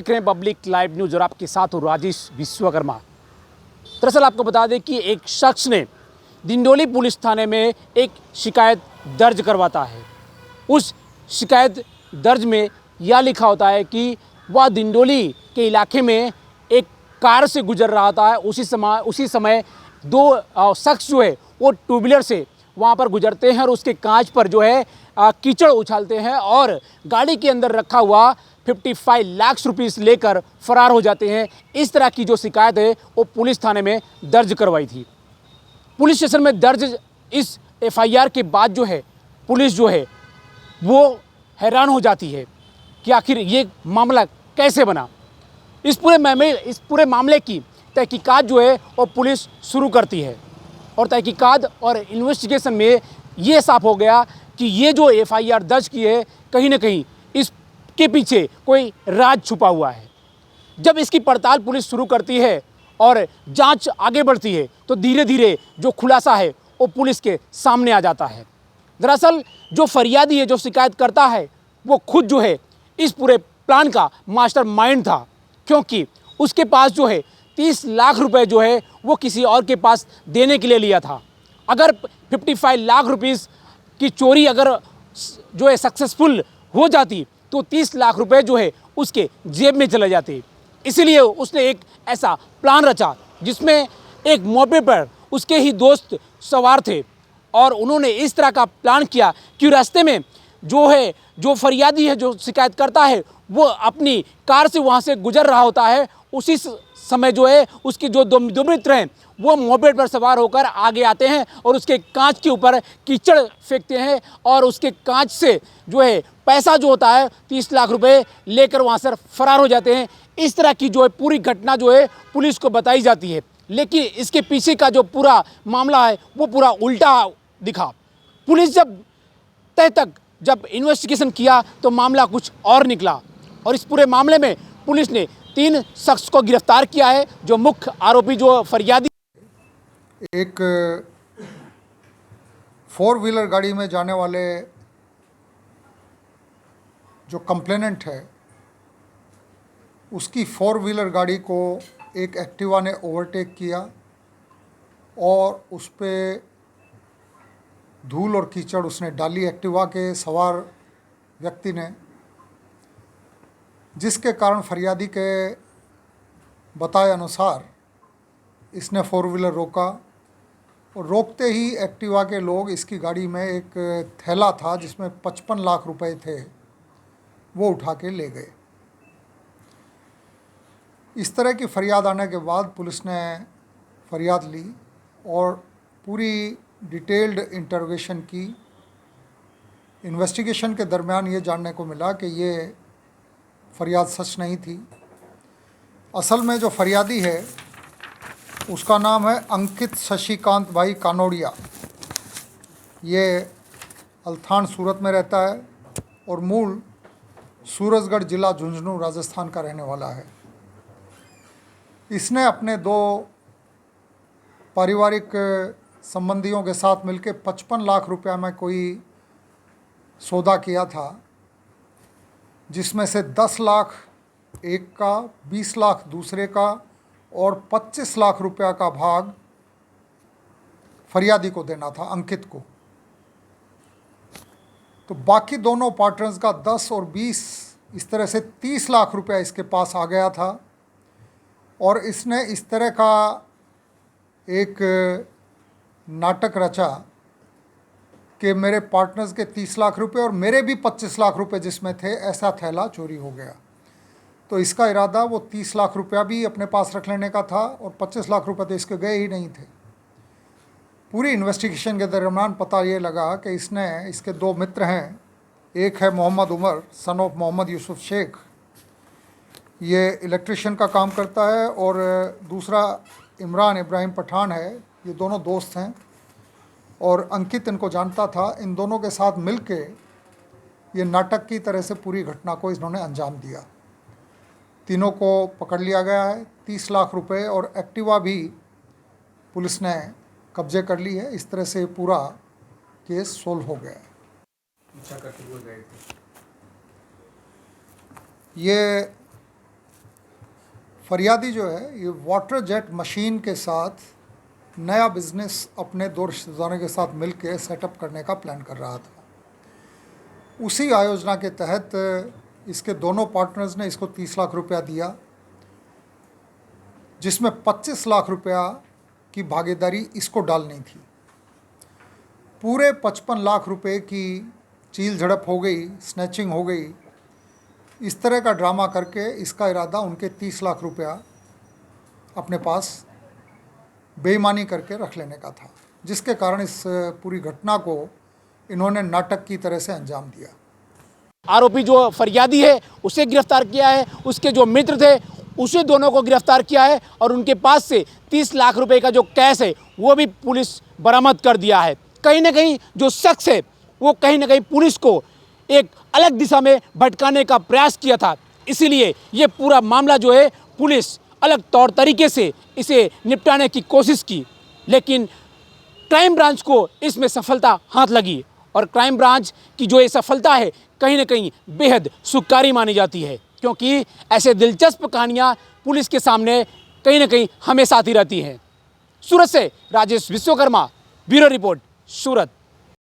देख रहे हैं पब्लिक लाइव न्यूज़ और आपके साथ हूँ राजेश विश्वकर्मा। दरअसल आपको बता दें कि एक शख्स ने डिंडोली पुलिस थाने में एक शिकायत दर्ज करवाता है। उस शिकायत दर्ज में यह लिखा होता है कि वह डिंडोली के इलाके में एक कार से गुजर रहा था। उसी समय दो शख्स जो है वो टू व्हीलर से वहाँ पर गुजरते हैं और उसके कांच पर जो है कीचड़ उछालते हैं और गाड़ी के अंदर रखा हुआ 55 लाख रुपीस लेकर फरार हो जाते हैं। इस तरह की जो शिकायत है वो पुलिस थाने में दर्ज करवाई थी। पुलिस स्टेशन में दर्ज इस एफआईआर के बाद जो है पुलिस जो है वो हैरान हो जाती है कि आखिर ये मामला कैसे बना। इस पूरे मामले की तहकीकात जो है वो पुलिस शुरू करती है और तहकीकात और इन्वेस्टिगेशन में ये साफ हो गया कि ये जो एफआईआर दर्ज की है कहीं ना कहीं इसके पीछे कोई राज छुपा हुआ है। जब इसकी पड़ताल पुलिस शुरू करती है और जांच आगे बढ़ती है तो धीरे धीरे जो खुलासा है वो पुलिस के सामने आ जाता है। दरअसल जो फरियादी है, जो शिकायत करता है, वो खुद जो है इस पूरे प्लान का मास्टर माइंड था, क्योंकि उसके पास जो है 30 लाख रुपए जो है वो किसी और के पास देने के लिए लिया था। अगर 55 लाख रुपीस की चोरी अगर जो है सक्सेसफुल हो जाती तो 30 लाख रुपए जो है उसके जेब में चले जाते। इसीलिए उसने एक ऐसा प्लान रचा जिसमें एक मौके पर उसके ही दोस्त सवार थे और उन्होंने इस तरह का प्लान किया कि रास्ते में जो फरियादी है, जो शिकायत करता है, वो अपनी कार से वहाँ से गुजर रहा होता है। उसी समय जो है उसके जो दो मित्र हैं वो मोपेड पर सवार होकर आगे आते हैं और उसके कांच के ऊपर कीचड़ फेंकते हैं और उसके कांच से जो है पैसा जो होता है 30 लाख रुपए लेकर वहाँ से फरार हो जाते हैं। इस तरह की जो है पूरी घटना जो है पुलिस को बताई जाती है, लेकिन इसके पीछे का जो पूरा मामला है वो पूरा उल्टा दिखा। पुलिस जब इन्वेस्टिगेशन किया तो मामला कुछ और निकला और इस पूरे मामले में पुलिस ने 3 शख्स को गिरफ्तार किया है। जो मुख्य आरोपी जो फरियादी एक 4 व्हीलर गाड़ी में जाने वाले जो कंप्लेनेंट है उसकी 4 व्हीलर गाड़ी को एक एक्टिवा ने ओवरटेक किया और उस पर धूल और कीचड़ उसने डाली एक्टिवा के सवार व्यक्ति ने, जिसके कारण फरियादी के बताए अनुसार इसने 4 व्हीलर रोका और रोकते ही एक्टिवा के लोग इसकी गाड़ी में एक थैला था जिसमें 55 लाख रुपए थे वो उठा के ले गए। इस तरह की फरियाद आने के बाद पुलिस ने फरियाद ली और पूरी डिटेल्ड इंटरोगेशन की। इन्वेस्टिगेशन के दरमियान ये जानने को मिला कि ये फरियाद सच नहीं थी। असल में जो फरियादी है उसका नाम है अंकित शशिकांत भाई कानोड़िया। ये अल्थान सूरत में रहता है और मूल सूरजगढ़ ज़िला झुंझुनू राजस्थान का रहने वाला है। इसने अपने 2 पारिवारिक संबंधियों के साथ मिलकर 55 लाख रुपया में कोई सौदा किया था, जिसमें से 10 लाख एक का, 20 लाख दूसरे का और 25 लाख रुपया का भाग फरियादी को देना था, अंकित को। तो बाकी दोनों पार्टनर्स का 10 और 20 इस तरह से 30 लाख रुपया इसके पास आ गया था और इसने इस तरह का एक नाटक रचा कि मेरे पार्टनर्स के 30 लाख रुपए और मेरे भी 25 लाख रुपए जिसमें थे, ऐसा थैला चोरी हो गया। तो इसका इरादा वो 30 लाख रुपया भी अपने पास रख लेने का था और 25 लाख रुपए तो इसके गए ही नहीं थे। पूरी इन्वेस्टिगेशन के दरमियान पता ये लगा कि इसके 2 मित्र हैं। एक है मोहम्मद उमर सन ऑफ मोहम्मद यूसुफ शेख, ये इलेक्ट्रिशियन का काम करता है, और दूसरा इमरान इब्राहिम पठान है। ये दोनों दोस्त हैं और अंकित इनको जानता था। इन दोनों के साथ मिलके ये नाटक की तरह से पूरी घटना को इन्होंने अंजाम दिया। तीनों को पकड़ लिया गया है। 30 लाख रुपए और एक्टिवा भी पुलिस ने कब्जे कर ली है। इस तरह से पूरा केस सोल्व हो गया है। ये फरियादी जो है ये वाटर जेट मशीन के साथ नया बिजनेस अपने दो रिश्तेदारों के साथ मिलकर सेटअप करने का प्लान कर रहा था। उसी आयोजना के तहत इसके दोनों पार्टनर्स ने इसको 30 लाख रुपया दिया, जिसमें 25 लाख रुपया की भागीदारी इसको डालनी थी। पूरे 55 लाख रुपए की चील झड़प हो गई, स्नैचिंग हो गई। इस तरह का ड्रामा करके इसका इरादा उनके 30 लाख रुपया अपने पास बेईमानी करके रख लेने का था, जिसके कारण इस पूरी घटना को इन्होंने नाटक की तरह से अंजाम दिया। आरोपी जो फरियादी है उसे गिरफ्तार किया है, उसके जो मित्र थे उसे दोनों को गिरफ्तार किया है और उनके पास से 30 लाख रुपए का जो कैश है वो भी पुलिस बरामद कर दिया है। कहीं ना कहीं जो शख्स है वो कहीं ना कहीं पुलिस को एक अलग दिशा में भटकाने का प्रयास किया था, इसीलिए ये पूरा मामला जो है पुलिस अलग तौर तरीके से इसे निपटाने की कोशिश की, लेकिन क्राइम ब्रांच को इसमें सफलता हाथ लगी और क्राइम ब्रांच की जो ये सफलता है कहीं ना कहीं बेहद सुखकारी मानी जाती है, क्योंकि ऐसे दिलचस्प कहानियाँ पुलिस के सामने कहीं ना कहीं हमेशा आती रहती हैं। सूरत से राजेश विश्वकर्मा, ब्यूरो रिपोर्ट, सूरत।